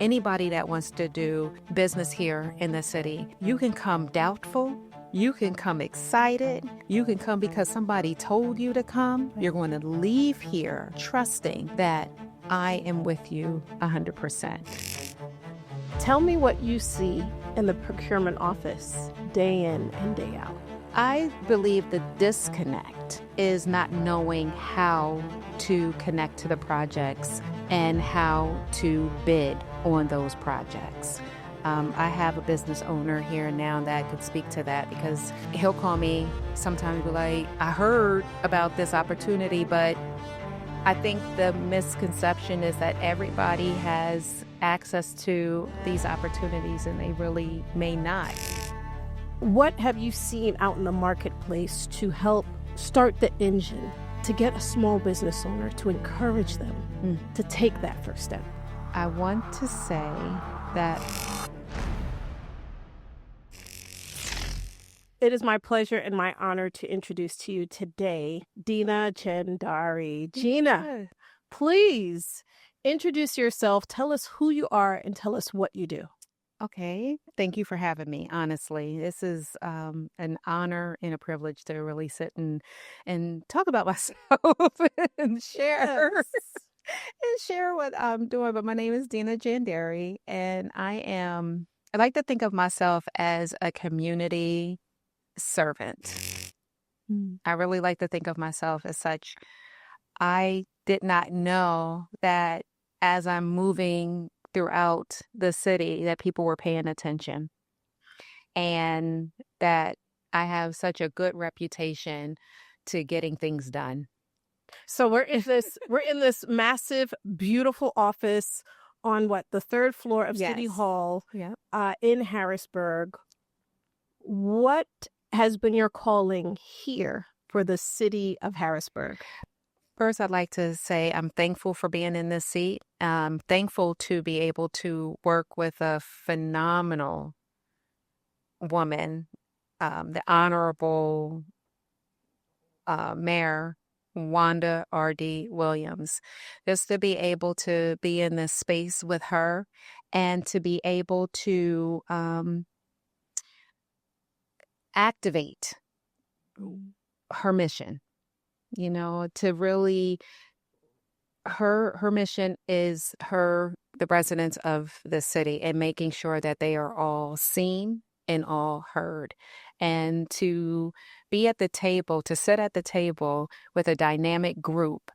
Anybody that wants to do business here in the city, you can come doubtful. You can come excited. You can come because somebody told you to come. You're going to leave here trusting that I am with you 100%. Tell me what you see in the procurement office day in and day out. I believe the disconnect is not knowing how to connect to the projects and how to bid on those projects. I have a business owner here now that could speak to that, because he'll call me sometimes, be like, I heard about this opportunity, but I think the misconception is that everybody has access to these opportunities, and they really may not. What have you seen out in the marketplace to help start the engine, to get a small business owner, to encourage them to take that first step? I want to say that it is my pleasure and my honor to introduce to you today Dena Jangdhari. Gina, please introduce yourself, tell us who you are, and tell us what you do. Okay. Thank you for having me. Honestly, this is an honor and a privilege to really sit and talk about myself and share and share what I'm doing. But my name is Dena Jangdhari, and I like to think of myself as a community servant. I really like to think of myself as such. I did not know that as I'm moving throughout the city that people were paying attention, and that I have such a good reputation to getting things done. So we're in this massive, beautiful office on the third floor of City Hall in Harrisburg. What has been your calling here for the city of Harrisburg? First, I'd like to say I'm thankful for being in this seat. I'm thankful to be able to work with a phenomenal woman, the Honorable Mayor Wanda R.D. Williams. Just to be able to be in this space with her and to be able to activate her mission. You know, to really, her mission is the residents of the city, and making sure that they are all seen and all heard. And to be at the table, to sit at the table with a dynamic group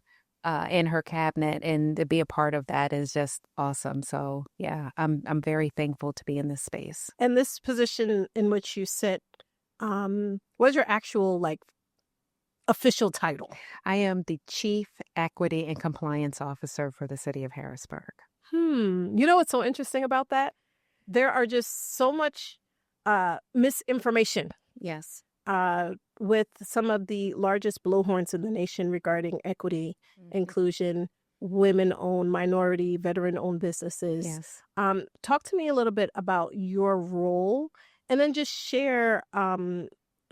in her cabinet, and to be a part of that is just awesome. So yeah, I'm very thankful to be in this space. And this position in which you sit, what is your actual official title? I am the Chief Equity and Compliance Officer for the City of Harrisburg. You know what's so interesting about that? There are just so much misinformation. Yes. With some of the largest blowhorns in the nation regarding equity, inclusion, women-owned, minority, veteran-owned businesses. Yes. Talk to me a little bit about your role, and then just share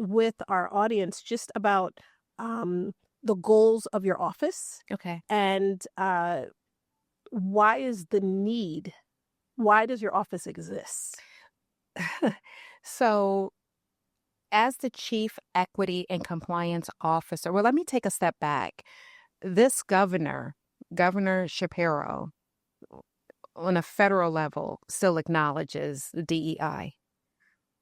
with our audience just about the goals of your office. Okay. And why is the need? Why does your office exist? So, as the Chief Equity and Compliance Officer, well, let me take a step back. This Governor Shapiro, on a federal level, still acknowledges the DEI.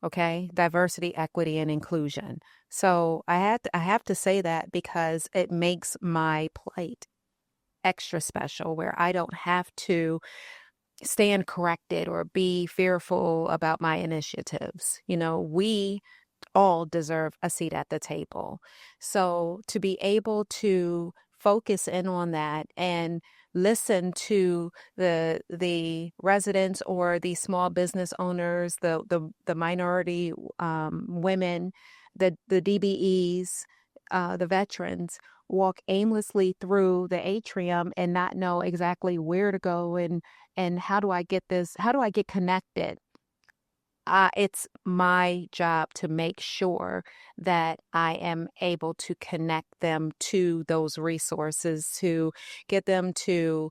Okay, diversity, equity, and inclusion. So I have to say that, because it makes my plate extra special, where I don't have to stand corrected or be fearful about my initiatives. You know, we all deserve a seat at the table. So to be able to focus in on that and listen to the residents or the small business owners, the minority women, the DBEs, the veterans, walk aimlessly through the atrium and not know exactly where to go and how do I get connected. It's my job to make sure that I am able to connect them to those resources, to get them to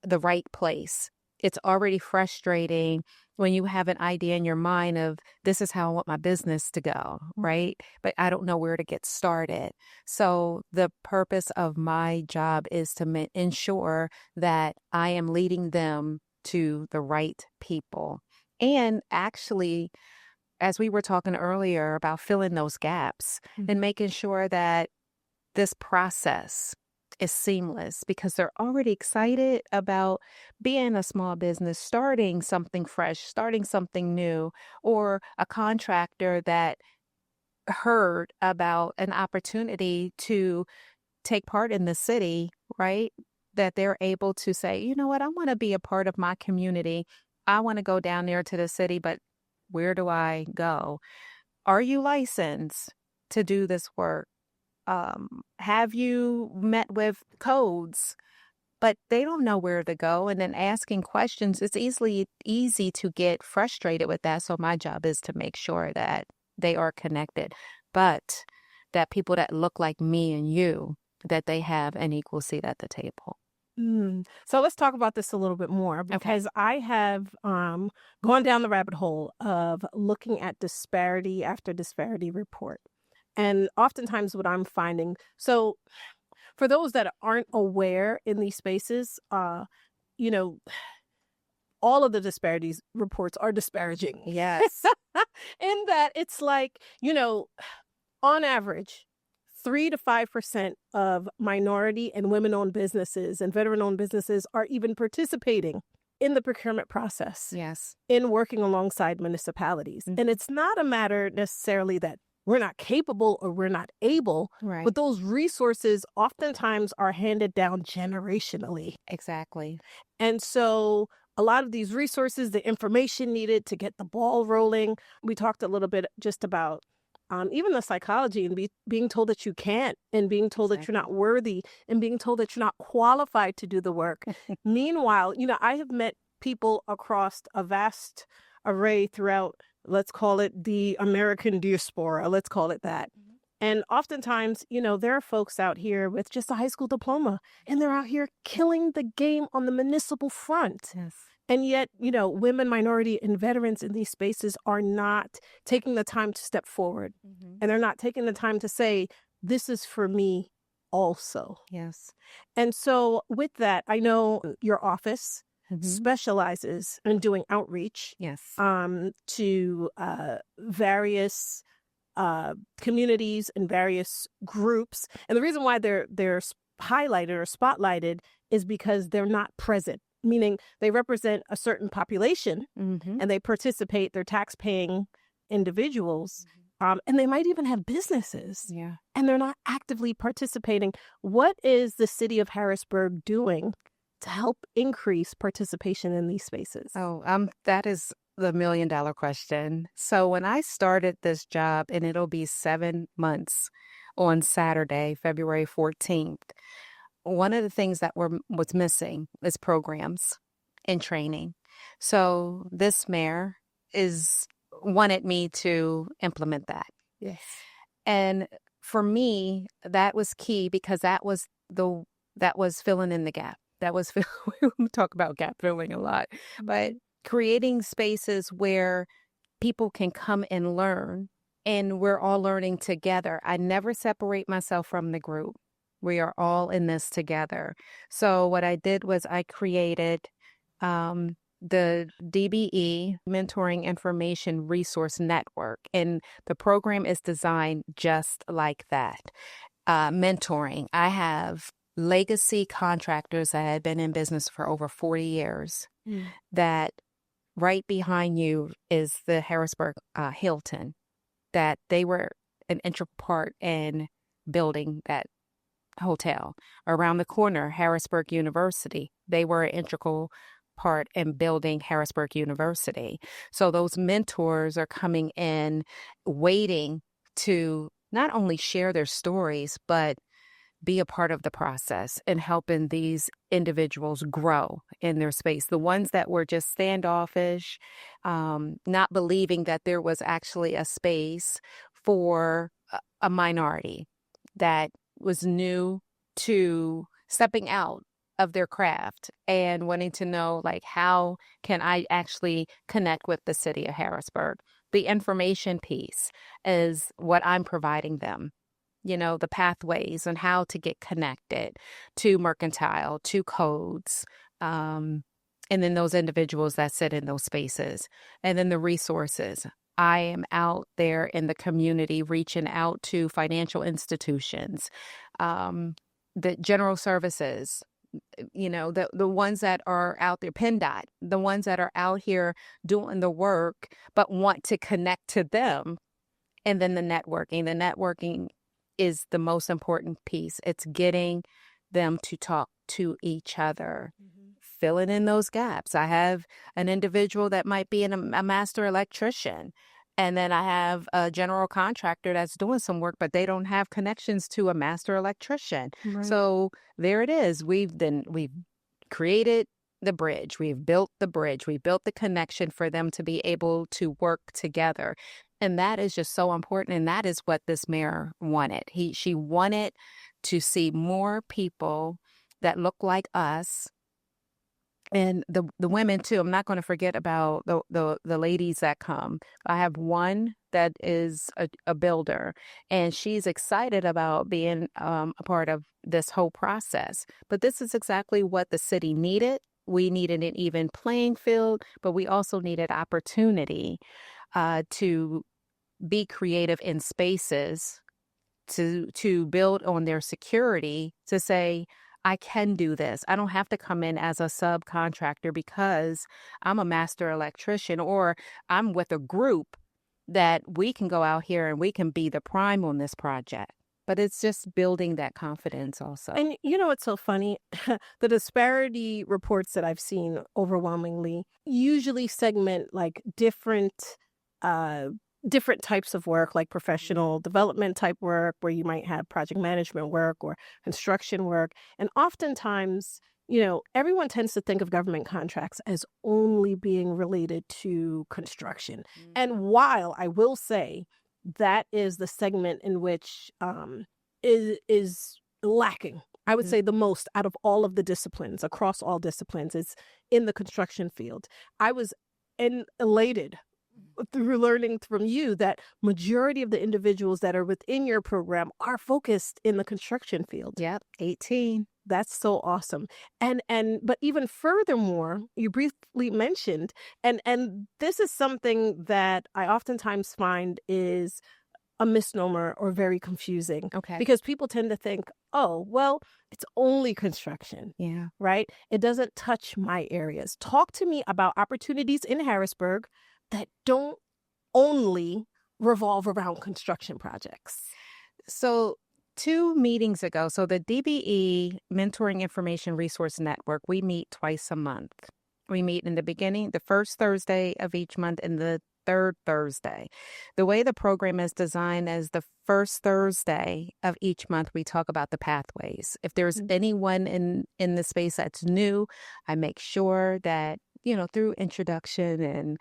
the right place it's already frustrating when you have an idea in your mind of this is how I want my business to go, right? But I don't know where to get started. So the purpose of my job is to ensure that I am leading them to the right people. And actually, as we were talking earlier about filling those gaps and making sure that this process is seamless because they're already excited about being a small business, starting something fresh, starting something new, or a contractor that heard about an opportunity to take part in the city, right? That they're able to say, you know what, I want to be a part of my community. I want to go down there to the city, but where do I go? Are you licensed to do this work? Have you met with codes? But they don't know where to go. And then asking questions, it's easy to get frustrated with that. So my job is to make sure that they are connected, but that people that look like me and you, that they have an equal seat at the table. So let's talk about this a little bit more because I have gone down the rabbit hole of looking at disparity after disparity report. And oftentimes what I'm finding, so for those that aren't aware in these spaces, you know, all of the disparities reports are disparaging. Yes. In that it's like, on average, 3 to 5% of minority and women-owned businesses and veteran-owned businesses are even participating in the procurement process. Yes. In working alongside municipalities. And it's not a matter necessarily that we're not capable or we're not able, right. But those resources oftentimes are handed down generationally. Exactly. And so a lot of these resources, the information needed to get the ball rolling, we talked a little bit just about even the psychology and being told that you can't and being told that you're not worthy and being told that you're not qualified to do the work. Meanwhile, I have met people across a vast array throughout, let's call it the American diaspora, let's call it that. And oftentimes, there are folks out here with just a high school diploma and they're out here killing the game on the municipal front. Yes. And yet, women, minority, and veterans in these spaces are not taking the time to step forward. And they're not taking the time to say, this is for me also. Yes. And so with that, I know your office specializes in doing outreach to various communities and various groups. And the reason why they're highlighted or spotlighted is because they're not present, meaning they represent a certain population and they participate, they're tax-paying individuals, and they might even have businesses, and they're not actively participating. What is the city of Harrisburg doing to help increase participation in these spaces? That is the $1 million question. So when I started this job, and it'll be 7 months on Saturday, February 14th, one of the things that was missing is programs and training. So this mayor wanted me to implement that. Yes. And for me, that was key because that was filling in the gap. We talk about gap filling a lot, but creating spaces where people can come and learn, and we're all learning together. I never separate myself from the group. We are all in this together. So what I did was I created the DBE, Mentoring Information Resource Network, and the program is designed just like that. Mentoring. I have legacy contractors that had been in business for over 40 years that right behind you is the Harrisburg Hilton, that they were an integral part in building that hotel. Around the corner, Harrisburg University, they were an integral part in building Harrisburg University. So those mentors are coming in, waiting to not only share their stories, but be a part of the process and helping these individuals grow in their space. The ones that were just standoffish, not believing that there was actually a space for a minority that was new to stepping out of their craft and wanting to know, like, how can I actually connect with the city of Harrisburg? The information piece is what I'm providing them, the pathways and how to get connected to mercantile, to codes, and then those individuals that sit in those spaces, and then the resources. I am out there in the community reaching out to financial institutions, the general services, the ones that are out there, PennDOT, the ones that are out here doing the work, but want to connect to them. And then the networking. The networking is the most important piece. It's getting them to talk to each other, filling in those gaps. I have an individual that might be a master electrician. And then I have a general contractor that's doing some work, but they don't have connections to a master electrician. Right. So there it is. We've created the bridge. We've built the bridge. We built the connection for them to be able to work together. And that is just so important. And that is what this mayor wanted. She wanted to see more people that look like us. And the women too. I'm not going to forget about the ladies that come. I have one that is a builder, and she's excited about being a part of this whole process. But this is exactly what the city needed. We needed an even playing field, but we also needed opportunity to be creative in spaces, to build on their security, to say, I can do this. I don't have to come in as a subcontractor because I'm a master electrician, or I'm with a group that we can go out here and we can be the prime on this project. But it's just building that confidence also. And what's so funny? The disparity reports that I've seen overwhelmingly usually segment like different types of work, like professional development type work, where you might have project management work or construction work. And oftentimes, everyone tends to think of government contracts as only being related to construction. And while I will say that is the segment in which is lacking, I would say the most out of all of the disciplines, across all disciplines, is in the construction field. I was elated through learning from you that majority of the individuals that are within your program are focused in the construction field. Yep, 18. That's so awesome. But even furthermore, you briefly mentioned, and this is something that I oftentimes find is a misnomer or very confusing. Okay. Because people tend to think, oh, well, it's only construction. Yeah. Right? It doesn't touch my areas. Talk to me about opportunities in Harrisburg that don't only revolve around construction projects. So 2 meetings ago, so the DBE Mentoring Information Resource Network, we meet twice a month. We meet in the beginning, the first Thursday of each month, and the third Thursday. The way the program is designed is the first Thursday of each month, we talk about the pathways. If there's anyone in the space that's new, I make sure that through introduction and,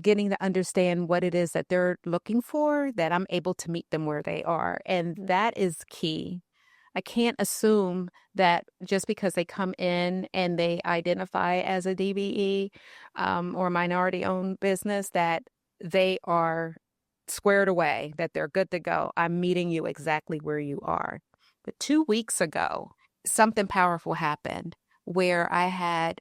getting to understand what it is that they're looking for, that I'm able to meet them where they are. And that is key. I can't assume that just because they come in and they identify as a DBE or minority-owned business, that they are squared away, that they're good to go. I'm meeting you exactly where you are. But 2 weeks ago, something powerful happened where I had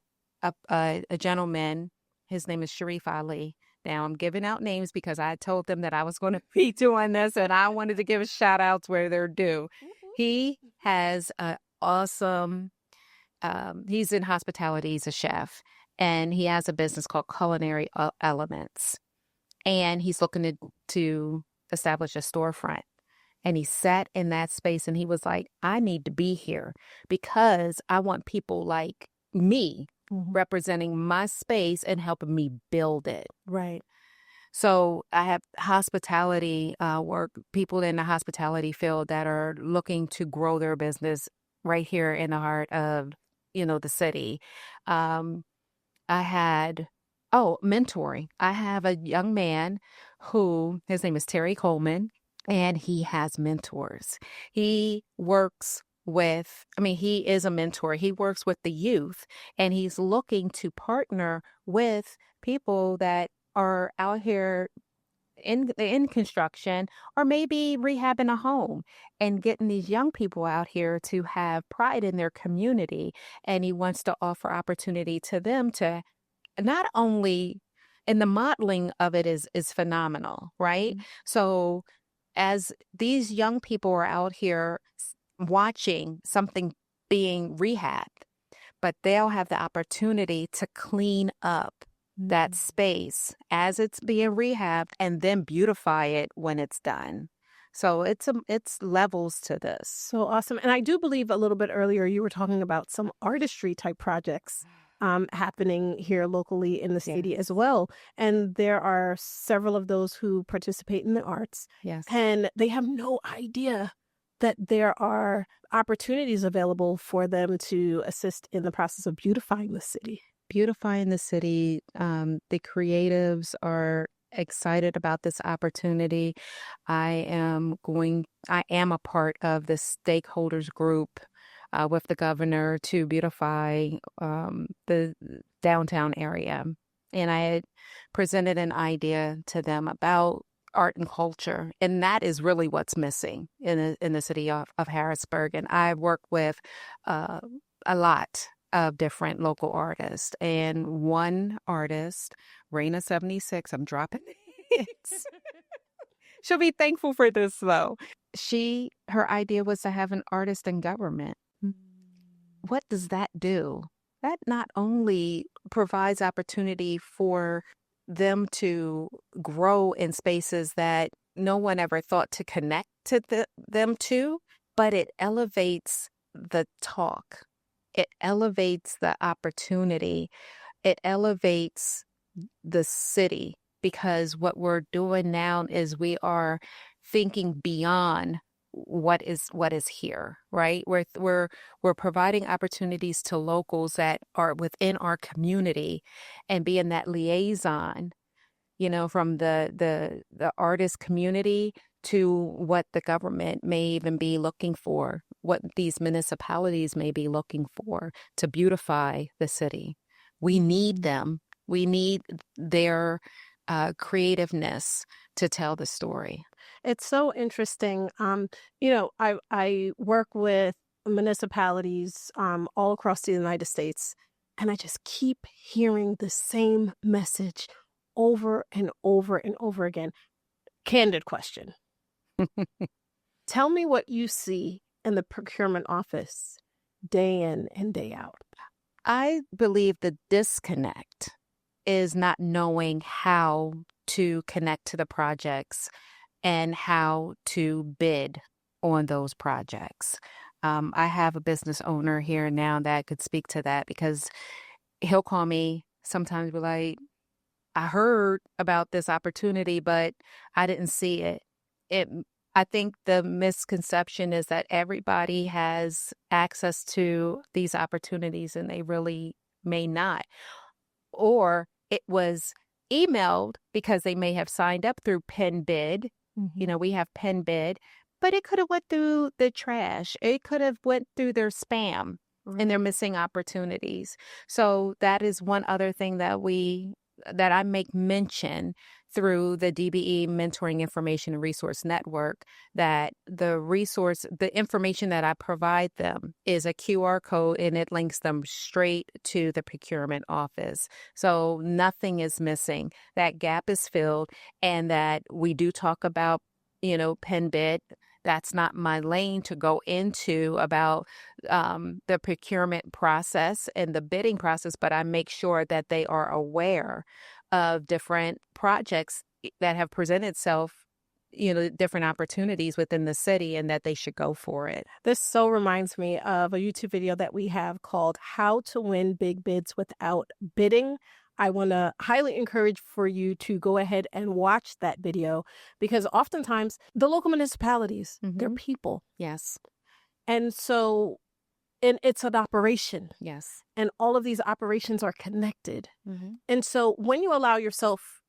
a gentleman, his name is Sharif Ali. Now, I'm giving out names because I told them that I was going to be doing this, and I wanted to give shout outs where they're due. He has an awesome, he's in hospitality, he's a chef, and he has a business called Culinary Elements. And he's looking to establish a storefront. And he sat in that space and he was like, I need to be here because I want people like me representing my space and helping me build it. Right. So I have hospitality work, people in the hospitality field that are looking to grow their business right here in the heart of, the city. I had, mentoring. I have a young man who, his name is Terry Coleman, and he has mentors. He works with, I mean, he is a mentor. He works with the youth, and he's looking to partner with people that are out here in construction, or maybe rehabbing a home, and getting these young people out here to have pride in their community. And he wants to offer opportunity to them to not only, and the modeling of it is phenomenal, right? So as these young people are out here watching something being rehabbed, but they'll have the opportunity to clean up that space as it's being rehabbed and then beautify it when it's done. So it's levels to this. So awesome. And I do believe a little bit earlier you were talking about some artistry type projects happening here locally in the city as well. And there are several of those who participate in the arts. Yes. And they have no idea that there are opportunities available for them to assist in the process of beautifying the city. Beautifying the city. The creatives are excited about this opportunity. I am a part of the stakeholders group with the governor to beautify the downtown area. And I had presented an idea to them about art and culture, and that is really what's missing in the city of Harrisburg. And I work with a lot of different local artists, and one artist, Raina 76, I'm dropping it. She'll be thankful for this though. Her idea was to have an artist in government. What does that do? That not only provides opportunity for them to grow in spaces that no one ever thought to connect to them to, but it elevates the talk. It elevates the opportunity. It elevates the city, because what we're doing now is we are thinking beyond what is here, right? We're providing opportunities to locals that are within our community, and being that liaison, from the artist community to what the government may even be looking for, what these municipalities may be looking for to beautify the city. We need them. We need their creativeness to tell the story. It's so interesting. I work with municipalities all across the United States, and I just keep hearing the same message over and over and over again. Candid question. Tell me what you see in the procurement office day in and day out. I believe the disconnect is not knowing how to connect to the projects and how to bid on those projects. I have a business owner here now that could speak to that, because he'll call me sometimes, be like, I heard about this opportunity, but I didn't see it. I think the misconception is that everybody has access to these opportunities, and they really may not. Or it was emailed because they may have signed up through Pen Bid. We have Pen Bid, but it could have went through the trash. It could have went through their spam, and they're missing opportunities. So that is one other thing that I make mention through the DBE Mentoring Information and Resource Network, that the information that I provide them is a QR code, and it links them straight to the procurement office. So nothing is missing. That gap is filled, and that we do talk about, Pen Bid. That's not my lane to go into about the procurement process and the bidding process, but I make sure that they are aware of different projects that have presented itself, different opportunities within the city, and that they should go for it. This so reminds me of a YouTube video that we have called How to Win Big Bids Without Bidding. I want to highly encourage for you to go ahead and watch that video, because oftentimes the local municipalities, they're people. Yes. And so, and it's an operation. Yes. And all of these operations are connected. And so when you allow yourself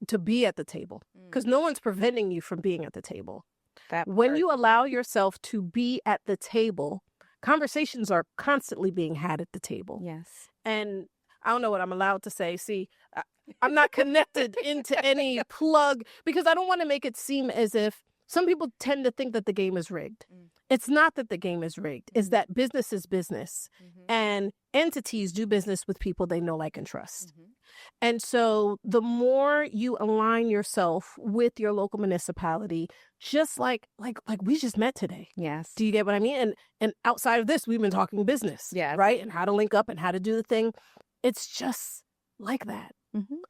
to be at the table, because no one's preventing you from being at the table, When you allow yourself to be at the table, conversations are constantly being had at the table. Yes. And I don't know what I'm allowed to say. See, I'm not connected into any plug because I don't want to make it seem as if some people tend to think that the game is rigged. It's not that the game is rigged. It's that business is business. And entities do business with people they know, like, and trust. And so the more you align yourself with your local municipality, just like we just met today. Yes. Do you get what I mean? And outside of this, we've been talking business. Yeah. Right? And how to link up and how to do the thing. It's just like that.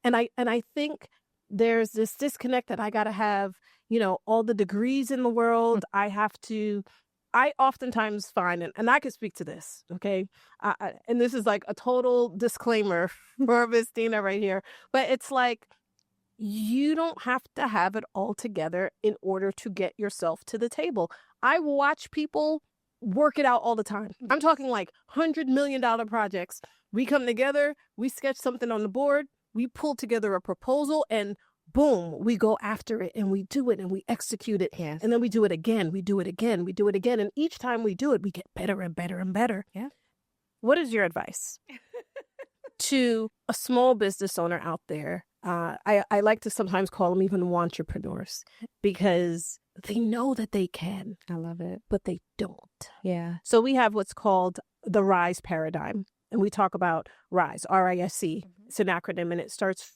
And I think there's this disconnect that I got to have, all the degrees in the world. I oftentimes find, and I could speak to this, okay? And this is like a total disclaimer for Miss Dena right here. But it's like, you don't have to have it all together in order to get yourself to the table. I watch people work it out all the time. I'm talking like $100 million projects. We come together, we sketch something on the board, we pull together a proposal, and boom, we go after it and we do it and we execute it. Yes. And then we do it again, we do it again, we do it again. And each time we do it, we get better and better and better. Yeah. What is your advice to a small business owner out there? I like to sometimes call them even entrepreneurs because they know that they can. I love it. But they don't. Yeah. So we have what's called the RISE paradigm. And we talk about RISE, R-I-S-E. It's an acronym, and it starts,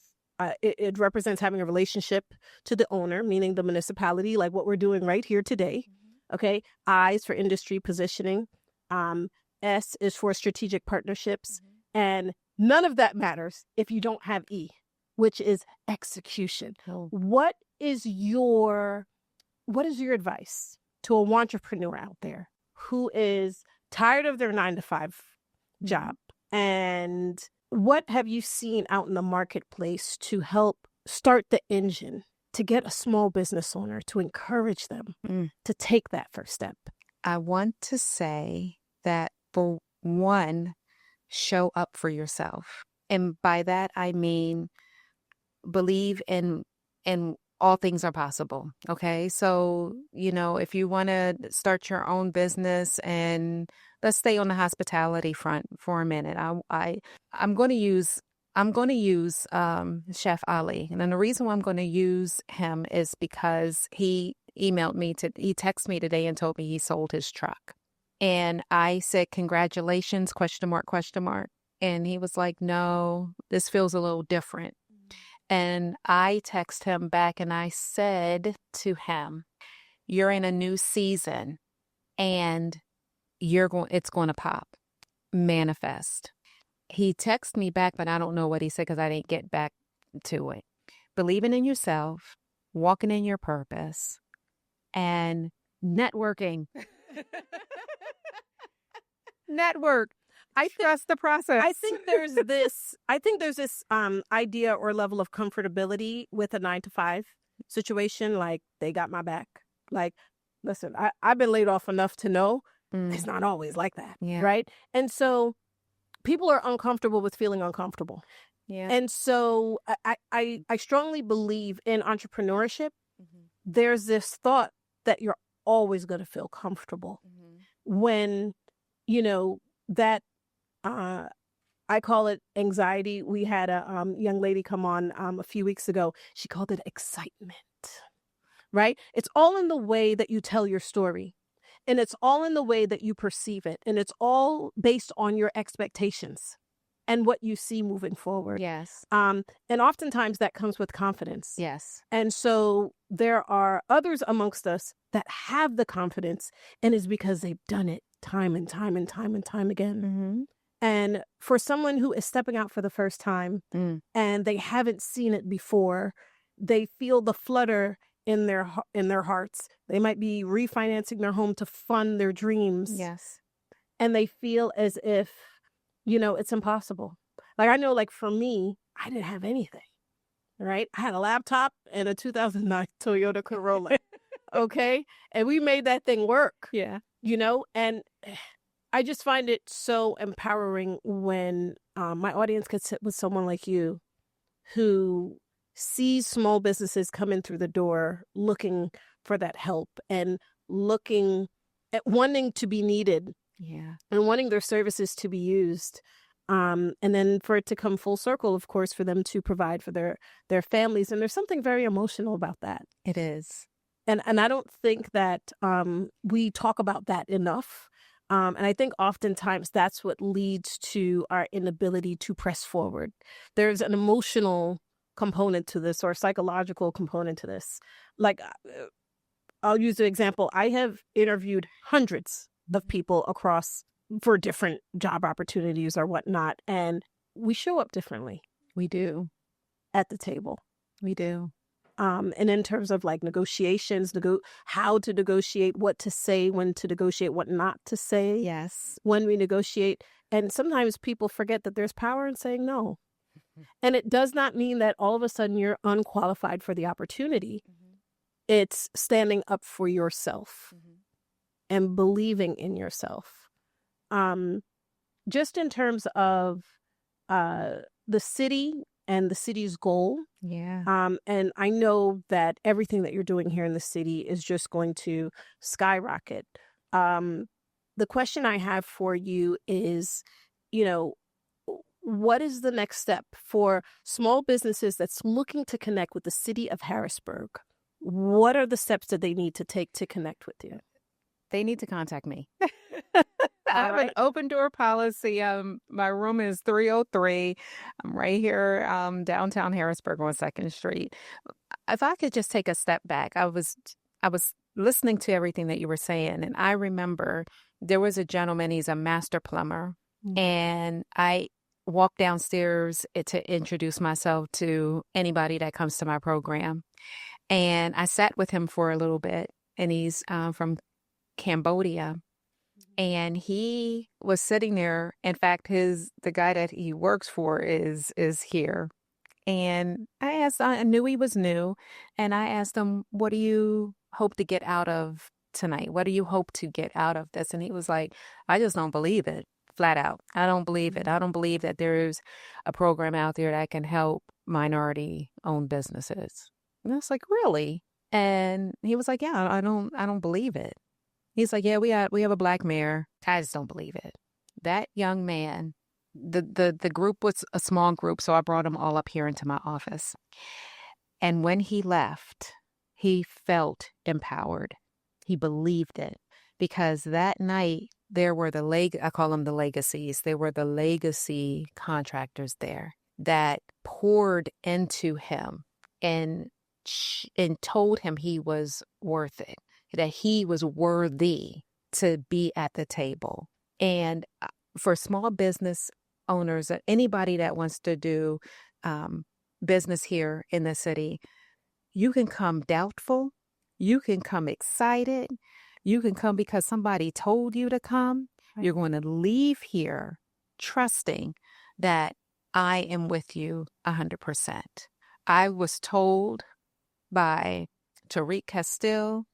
it represents having a relationship to the owner, meaning the municipality, like what we're doing right here today. Okay. I is for industry positioning. S is for strategic partnerships. And none of that matters if you don't have E, which is execution. Oh. What is your advice to a entrepreneur out there who is tired of their 9-to-5 job? And what have you seen out in the marketplace to help start the engine to get a small business owner, to encourage them to take that first step? I want to say that, for one, show up for yourself. And by that, I mean, believe in all things are possible. Okay. So, if you want to start your own business, and let's stay on the hospitality front for a minute. I'm going to use Chef Ali. And then the reason why I'm going to use him is because he texted me today and told me he sold his truck. And I said, congratulations, ? And he was like, no, this feels a little different. And I text him back and I said to him, you're in a new season and it's going to pop. Manifest. He texted me back, but I don't know what he said because I didn't get back to it. Believing in yourself, walking in your purpose, and networking. Network. I trust the process. I think there's this idea or level of comfortability with a 9-to-5 situation. Like, they got my back. Like, listen, I've been laid off enough to know it's not always like that. Yeah. Right. And so people are uncomfortable with feeling uncomfortable. Yeah. And so I strongly believe in entrepreneurship. There's this thought that you're always going to feel comfortable when, that I call it anxiety. We had a young lady come on a few weeks ago. She called it excitement, right? It's all in the way that you tell your story, and it's all in the way that you perceive it, and it's all based on your expectations and what you see moving forward. Yes. And oftentimes that comes with confidence. Yes. And so there are others amongst us that have the confidence, and it's because they've done it time and time and time and time again. And for someone who is stepping out for the first time and they haven't seen it before, they feel the flutter in their hearts. They might be refinancing their home to fund their dreams. Yes. And they feel as if, it's impossible. Like, I know, like, for me, I didn't have anything, right? I had a laptop and a 2009 Toyota Corolla. Okay. And we made that thing work. Yeah. And I just find it so empowering when my audience could sit with someone like you who sees small businesses come in through the door looking for that help and looking at wanting to be needed and wanting their services to be used. And then for it to come full circle, of course, for them to provide for their families. And there's something very emotional about that. It is. And I don't think that we talk about that enough. And I think oftentimes that's what leads to our inability to press forward. There's an emotional component to this, or a psychological component to this. Like, I'll use an example. I have interviewed hundreds of people for different job opportunities or whatnot, and we show up differently. We do. At the table. We do. And in terms of like negotiations, how to negotiate, what to say, when to negotiate, what not to say. Yes. When we negotiate. And sometimes people forget that there's power in saying no. And it does not mean that all of a sudden you're unqualified for the opportunity. It's standing up for yourself and believing in yourself. Just in terms of the city and the city's goal. Yeah. And I know that everything that you're doing here in the city is just going to skyrocket. The question I have for you is, what is the next step for small businesses that's looking to connect with the city of Harrisburg? What are the steps that they need to take to connect with you? They need to contact me. I have an open door policy. My room is 303. I'm right here, downtown Harrisburg on 2nd Street. If I could just take a step back, I was listening to everything that you were saying, and I remember there was a gentleman. He's a master plumber, and I walked downstairs to introduce myself to anybody that comes to my program, and I sat with him for a little bit. And he's from Cambodia. And he was sitting there. In fact, the guy that he works for is here. And I knew he was new. And I asked him, what do you hope to get out of tonight? What do you hope to get out of this? And he was like, I just don't believe it. Flat out. I don't believe it. I don't believe that there's a program out there that can help minority-owned businesses. And I was like, really? And he was like, yeah, I don't believe it. He's like, yeah, we have a black mayor. I just don't believe it. That young man, the group was a small group, so I brought them all up here into my office. And when he left, he felt empowered. He believed it, because that night there were I call them the legacies. There were the legacy contractors there that poured into him and told him he was worth it, that he was worthy to be at the table. And for small business owners, anybody that wants to do business here in the city, you can come doubtful, you can come excited, you can come because somebody told you to come. Right. You're going to leave here trusting that I am with you 100%. I was told by Tariq Castile,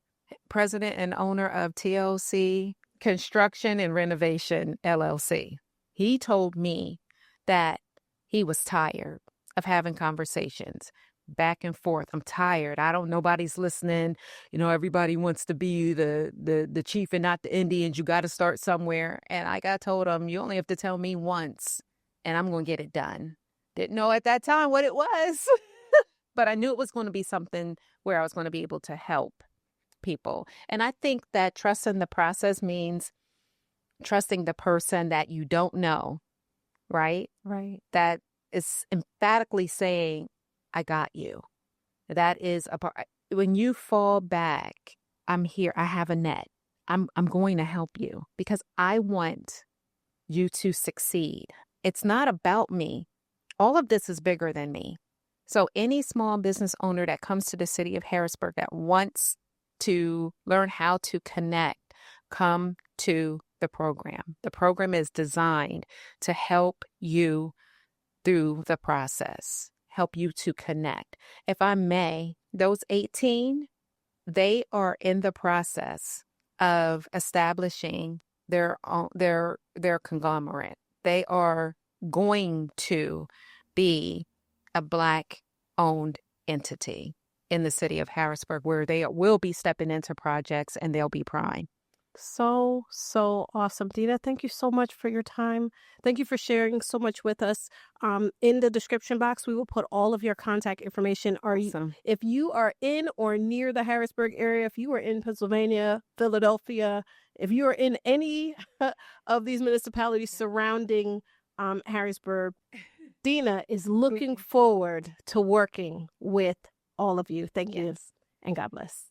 president and owner of TLC Construction and Renovation, LLC. He told me that he was tired of having conversations back and forth. I'm tired. Nobody's listening. Everybody wants to be the chief and not the Indians. You got to start somewhere. And I told him, you only have to tell me once and I'm going to get it done. Didn't know at that time what it was, but I knew it was going to be something where I was going to be able to help people. And I think that trusting the process means trusting the person that you don't know, right? Right. That is emphatically saying, I got you. That is a part. When you fall back, I'm here. I have a net. I'm going to help you because I want you to succeed. It's not about me. All of this is bigger than me. So any small business owner that comes to the city of Harrisburg that wants to learn how to connect, come to the program. The program is designed to help you through the process, help you to connect. If I may, those 18, they are in the process of establishing their conglomerate. They are going to be a Black-owned entity. in the city of Harrisburg, where they will be stepping into projects and they'll be prime. So awesome. Dena, thank you so much for your time. Thank you for sharing so much with us. In the description box, we will put all of your contact information. Awesome. If you are in or near the Harrisburg area, if you are in Pennsylvania, Philadelphia, if you are in any of these municipalities surrounding Harrisburg, Dena is looking forward to working with all of you. Thank you, and God bless.